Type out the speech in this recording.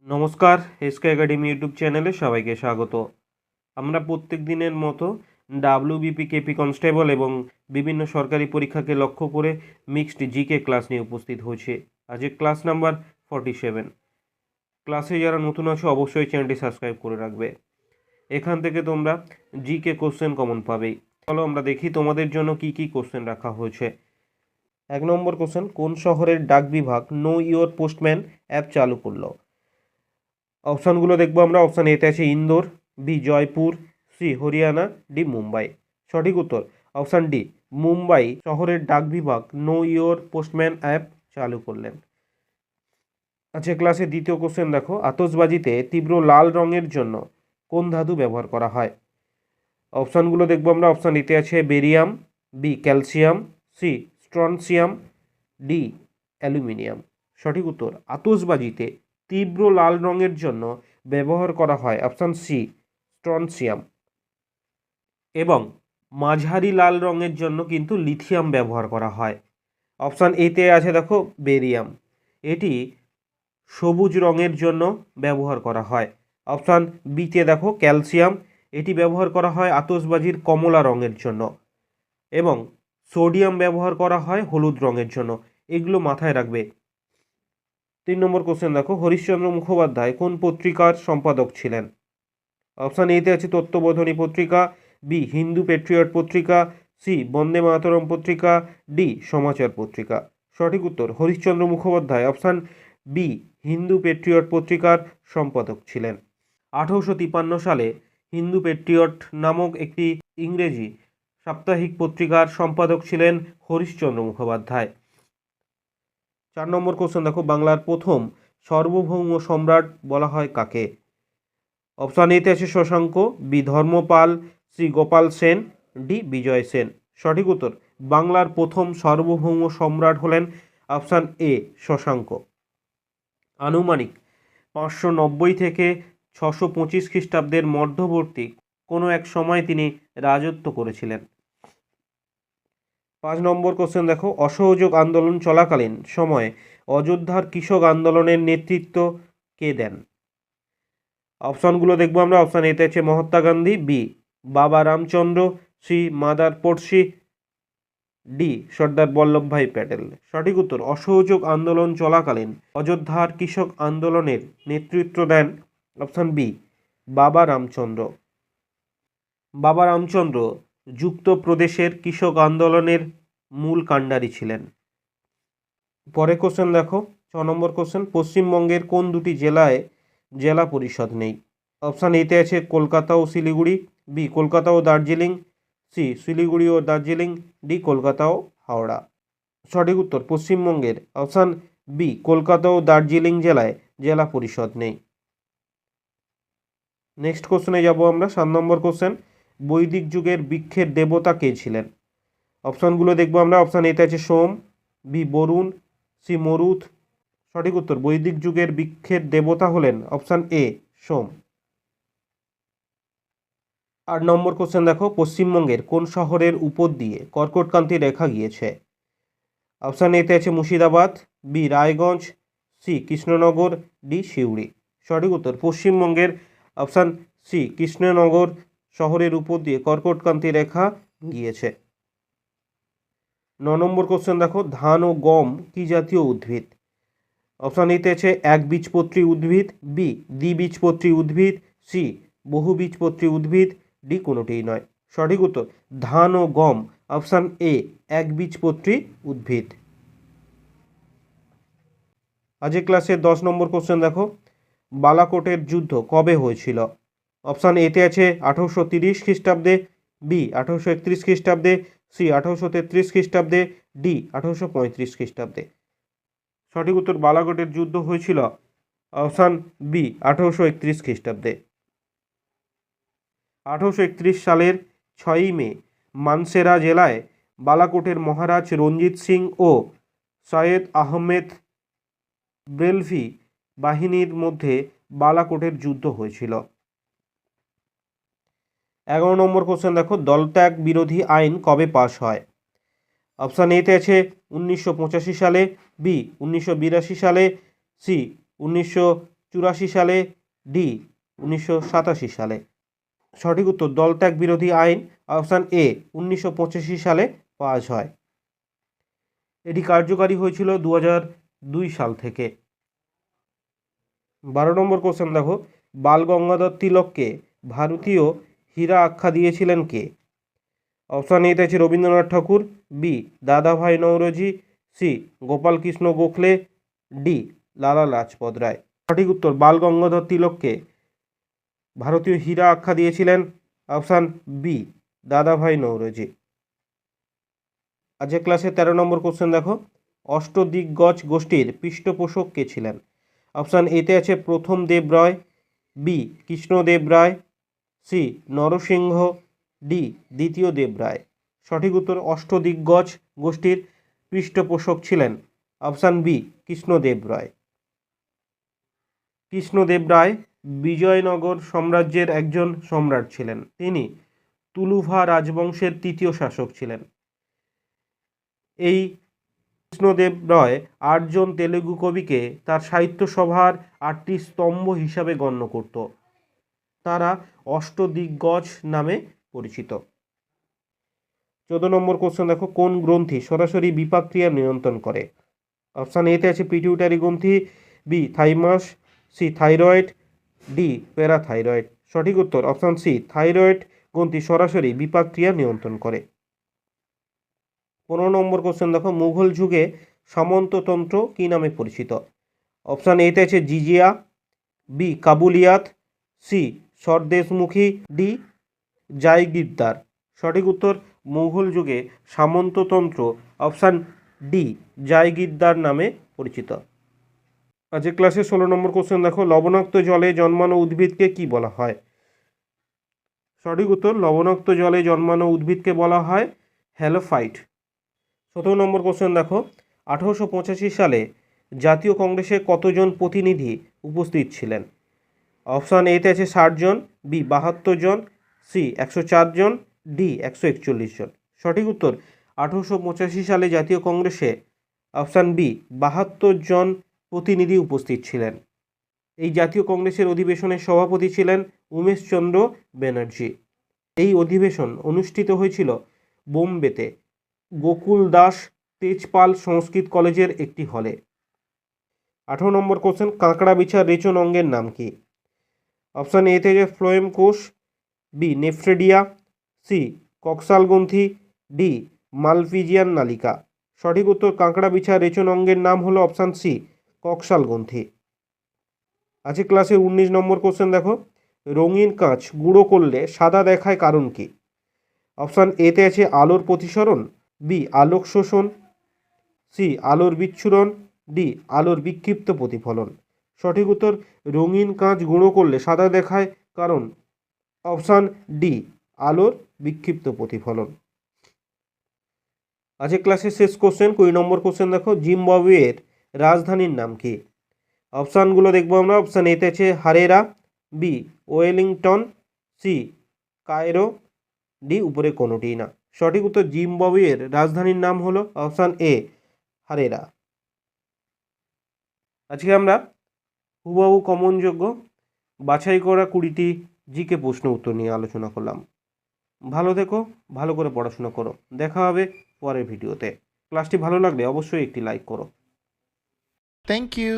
নমস্কার, SK academy YouTube চ্যানেলে সবাইকে স্বাগত। আমরা প্রত্যেক দিনের মতো ডাব্লিউবিপি, কেপি কনস্টেবল এবং বিভিন্ন সরকারি পরীক্ষাকে লক্ষ্য করে মিক্সড জিকে ক্লাস নিয়ে উপস্থিত হয়েছে। আজকে ক্লাস নাম্বার 47। ক্লাসে যারা নতুন আছো অবশ্যই চ্যানেলটি সাবস্ক্রাইব করে রাখবে। এখান থেকে তোমরা জিকে কোশ্চেন কমন পাবেই। চলো আমরা দেখি তোমাদের জন্য কি কি কোশ্চেন রাখা হয়েছে। 1 নম্বর কোশ্চেন, কোন শহরের ডাক বিভাগ নো ইওর পোস্টম্যান অ্যাপ চালু করলো? অপশানগুলো দেখবো আমরা। অপশান এতে আছে Indore, B Jaipur, C Haryana, D Mumbai. সঠিক উত্তর অপশান ডি, মুম্বাই শহরের ডাক বিভাগ নো ইওর পোস্টম্যান অ্যাপ চালু করলেন। আচ্ছা, ক্লাসে দ্বিতীয় কোশ্চেন দেখো, আতশবাজিতে তীব্র লাল রঙের জন্য কোন ধাতু ব্যবহার করা হয়? অপশানগুলো দেখবো আমরা। অপশান এতে আছে barium, B calcium, C strontium, D aluminium. সঠিক উত্তর আতশবাজিতে তীব্র লাল রঙের জন্য ব্যবহার করা হয় অপশান সি স্ট্রনসিয়াম, এবং মাঝারি লাল রঙের জন্য কিন্তু লিথিয়াম ব্যবহার করা হয়। অপশান এতে আছে দেখো বেরিয়াম, এটি সবুজ রঙের জন্য ব্যবহার করা হয়। অপশান বিতে দেখো ক্যালসিয়াম, এটি ব্যবহার করা হয় আতশবাজির কমলা রঙের জন্য, এবং সোডিয়াম ব্যবহার করা হয় হলুদ রঙের জন্য। এগুলো মাথায় রাখবে। 3 নম্বর কোশ্চেন দেখো, হরিশ্চন্দ্র মুখোপাধ্যায় কোন পত্রিকার সম্পাদক ছিলেন? অপশান এতে আছে Tattwabodhini Patrika, B Hindu patriot Patrika, C Bande Mataram Patrika, D Samachar Patrika. সঠিক উত্তর হরিশ্চন্দ্র মুখোপাধ্যায় অপশান বি হিন্দু পেট্রিয়ট পত্রিকার সম্পাদক ছিলেন। 1853 সালে হিন্দু পেট্রিয়ট নামক একটি ইংরেজি সাপ্তাহিক পত্রিকার সম্পাদক ছিলেন হরিশ্চন্দ্র মুখোপাধ্যায়। 4 নম্বর কোশ্চেন দেখো, বাংলার প্রথম সার্বভৌম সম্রাট বলা হয় কাকে? অপশান এতে আছে Shashanka, B Dharmapala, C Gopal Sen, D Bijay Sen. সঠিক উত্তর বাংলার প্রথম সার্বভৌম সম্রাট হলেন অপশান এ শশাঙ্ক। আনুমানিক 590 থেকে 625 খ্রিস্টাব্দের মধ্যবর্তী কোনো এক সময় তিনি রাজত্ব করেছিলেন। 5 নম্বর কোশ্চেন দেখো, অসহযোগ আন্দোলন চলাকালীন সময়ে অযোধ্যার কৃষক আন্দোলনের নেতৃত্ব কে দেন? অপশানগুলো দেখবো আমরা। অপশান এতে আছে মহাত্মা গান্ধী, বি বাবা রামচন্দ্র, সি মাদার পড়শি, ডি সর্দার বল্লভভাই প্যাটেল। সঠিক উত্তর অসহযোগ আন্দোলন চলাকালীন অযোধ্যার কৃষক আন্দোলনের নেতৃত্ব দেন অপশান বি বাবা রামচন্দ্র। বাবা রামচন্দ্র যুক্ত প্রদেশের কৃষক আন্দোলনের মূল কাণ্ডারি ছিলেন। পরে কোশ্চেন দেখো, 6 নম্বর কোশ্চেন, পশ্চিমবঙ্গের কোন দুটি জেলায় জেলা পরিষদ নেই? অপশান এতে আছে কলকাতা ও শিলিগুড়ি, বি কলকাতা ও দার্জিলিং, সি শিলিগুড়ি ও দার্জিলিং, ডি কলকাতা ও হাওড়া। সঠিক উত্তর পশ্চিমবঙ্গের অপশান বি কলকাতা ও দার্জিলিং জেলায় জেলা পরিষদ নেই। নেক্সট কোশ্চেনে যাব আমরা। 7 নম্বর কোশ্চেন, বৈদিক যুগের বৃক্ষের দেবতা কে ছিলেন? অপশানগুলো দেখবো আমরা। অপশান এতে আছে সোম, বি বরুণ, সি মরুত। সঠিক উত্তর বৈদিক যুগের বৃক্ষের দেবতা হলেন option A Som. 8 number question দেখো, পশ্চিমবঙ্গের কোন শহরের উপর দিয়ে কর্কটক্রান্তি রেখা গিয়েছে? অপশান এতে আছে Murshidabad, B Raiganj, C Krishnanagar, D Suri. সঠিক উত্তর পশ্চিমবঙ্গের অপশান সি কৃষ্ণনগর শহরের উপর দিয়ে কর্কটক্রান্তি রেখা গিয়েছে। 9 নম্বর কোশ্চেন দেখো, ধান ও গম কি জাতীয় উদ্ভিদ? অপশান এতে আছে একবীজপত্রী উদ্ভিদ, বি দ্বিবীজপত্রী উদ্ভিদ, সি বহুবীজপত্রী উদ্ভিদ, ডি কোনোটিই নয়। সঠিক উত্তর ধান ও গম অপশান এ একবীজপত্রী উদ্ভিদ। আজকের ক্লাসের 10 নম্বর কোশ্চেন দেখো, বালাকোটের যুদ্ধ কবে হয়েছিল? অপশান এতে আছে 1830 খ্রিস্টাব্দে, বি 1831 খ্রিস্টাব্দে, সি 1833 খ্রিস্টাব্দে, ডি 1835 খ্রিস্টাব্দে। সঠিক উত্তর বালাকোটের যুদ্ধ হয়েছিল অপশান বি 1831 খ্রিস্টাব্দে। 1831 সালের 6ই মে মানসেরা জেলায় বালাকোটের মহারাজ রঞ্জিত সিং ও সৈয়দ আহমেদ ব্রেলভি বাহিনীর মধ্যে বালাকোটের যুদ্ধ হয়েছিল। 11 নম্বর কোশ্চেন দেখো, দলত্যাগ বিরোধী আইন কবে পাশ হয়? অপশান এতে আছে 1985 সালে, বি 1982 সালে, সি 1984 1984 সালে, ডি 1987 সালে। সঠিক উত্তর দলত্যাগ বিরোধী আইন অপশান এ 1985 সালে পাস হয়। এটি কার্যকারী হয়েছিল 2002 সাল থেকে। 12 নম্বর কোশ্চেন দেখো, বাল গঙ্গাধর তিলককে ভারতীয় হীরা আখ্যা দিয়েছিলেন কে? অপশান এতে আছে রবীন্দ্রনাথ ঠাকুর, বি দাদাভাই নওরোজি, সি গোপালকৃষ্ণ গোখলে, ডি লালা লাজপত রায়। সঠিক উত্তর বাল গঙ্গাধর তিলককে ভারতীয় হীরা আখ্যা দিয়েছিলেন অপশান বি দাদাভাই নওরোজি। আজকের ক্লাসে 13 নম্বর কোশ্চেন দেখো, অষ্টদিগ্গজ গোষ্ঠীর পৃষ্ঠপোষক কে ছিলেন? অপশান এতে আছে প্রথম দেব রায়, বি কৃষ্ণদেব রায়, সি নরসিংহ, ডি দ্বিতীয় দেব রায়। সঠিক উত্তর অষ্টদিগ্গজ গোষ্ঠীর পৃষ্ঠপোষক ছিলেন অপশান বি কৃষ্ণদেব রায়। কৃষ্ণদেব রায় বিজয়নগর সাম্রাজ্যের একজন সম্রাট ছিলেন। তিনি তুলুভা রাজবংশের তৃতীয় শাসক ছিলেন। এই কৃষ্ণদেব রায় 8 জন তেলুগু কবিকে তার সাহিত্য সভার 8টি স্তম্ভ হিসাবে গণ্য করত। তারা অষ্টদিগ্গজ নামে পরিচিত। 14 নম্বর কোশ্চেন দেখো, কোন গ্রন্থি সরাসরি বিপাক ক্রিয়া নিয়ন্ত্রণ করে? অপশান এতে আছে পিটিউটারি গ্রন্থি, B thymus, C thyroid, D parathyroid. সঠিক উত্তর অপশান সি থাইরয়েড গ্রন্থি সরাসরি বিপাক ক্রিয়া নিয়ন্ত্রণ করে। 15 নম্বর কোশ্চেন দেখো, মুঘল যুগে সামন্ততন্ত্র কী নামে পরিচিত? অপশান এতে আছে জিজিয়া, বি কাবুলিয়াত, সি সরদেশমুখী, ডি জায়গিরদার। সঠিক উত্তর মুঘল যুগে সামন্ততন্ত্র অপশান ডি জায়গিরদার নামে পরিচিত। আজকের ক্লাসে 16 নম্বর কোশ্চেন দেখো, লবণাক্ত জলে জন্মানো উদ্ভিদকে কি বলা হয়? সঠিক উত্তর লবণাক্ত জলে জন্মানো উদ্ভিদকে বলা হয় হ্যালোফাইট। 17 নম্বর কোশ্চেন দেখো, 1885 সালে জাতীয় কংগ্রেসে কতজন প্রতিনিধি উপস্থিত ছিলেন? অপশান এতে আছে 60 জন, বি 72 জন, সি 104 জন, ডি 141 জন। সঠিক উত্তর 1885 সালে জাতীয় কংগ্রেসে অপশান বি 72 জন প্রতিনিধি উপস্থিত ছিলেন। এই জাতীয় কংগ্রেসের অধিবেশনের সভাপতি ছিলেন উমেশচন্দ্র ব্যানার্জি। এই অধিবেশন অনুষ্ঠিত হয়েছিল বোম্বেতে গোকুল দাস তেজপাল সংস্কৃত কলেজের একটি হলে। 18 নম্বর কোশ্চেন, কাঁকড়া বিছার রেচন অঙ্গের নাম কি? অপশান এ থেকে ফ্লোয়েম কোষ, বি নেফ্রেডিয়া, সি কক্সাল গ্রন্থি, ডি মালপিজিয়ান নালিকা। সঠিক উত্তর কাঁকড়া বিছার রেচন অঙ্গের নাম হলো অপশান সি কক্সাল গ্রন্থি। আজকে ক্লাসে 19 নম্বর কোশ্চেন দেখো, রঙিন কাঁচ গুঁড়ো করলে সাদা দেখায় কারণ কি? অপশান এতে আছে আলোর প্রতিসরণ, বি আলোক শোষণ, সি আলোর বিচ্ছুরণ, ডি আলোর বিক্ষিপ্ত প্রতিফলন। সঠিক উত্তর রঙিন কাঁচ গুঁড়ো করলে সাদা দেখায় কারণ অপশান ডি আলোর বিক্ষিপ্ত প্রতিফলন। আজকে ক্লাসের শেষ কোশ্চেন 20 নম্বর কোশ্চেন দেখো, জিম্বাবুয়ের রাজধানীর নাম কি? অপশানগুলো দেখবো আমরা। অপশান এতে আছে Harare, B Wellington, C Cairo, D উপরে কোনোটিই না। সঠিক উত্তর জিম্বাবুয়ের রাজধানীর নাম হলো অপশান এ হারেরা। আজকে আমরা হুবহু কমনযোগ্য বাছাই করা 20টি জিকে প্রশ্ন উত্তর নিয়ে আলোচনা করলাম। ভালো থেকো, ভালো করে পড়াশোনা করো। দেখা হবে পরের ভিডিওতে। ক্লাসটি ভালো লাগলে অবশ্যই একটি লাইক করো। Thank you.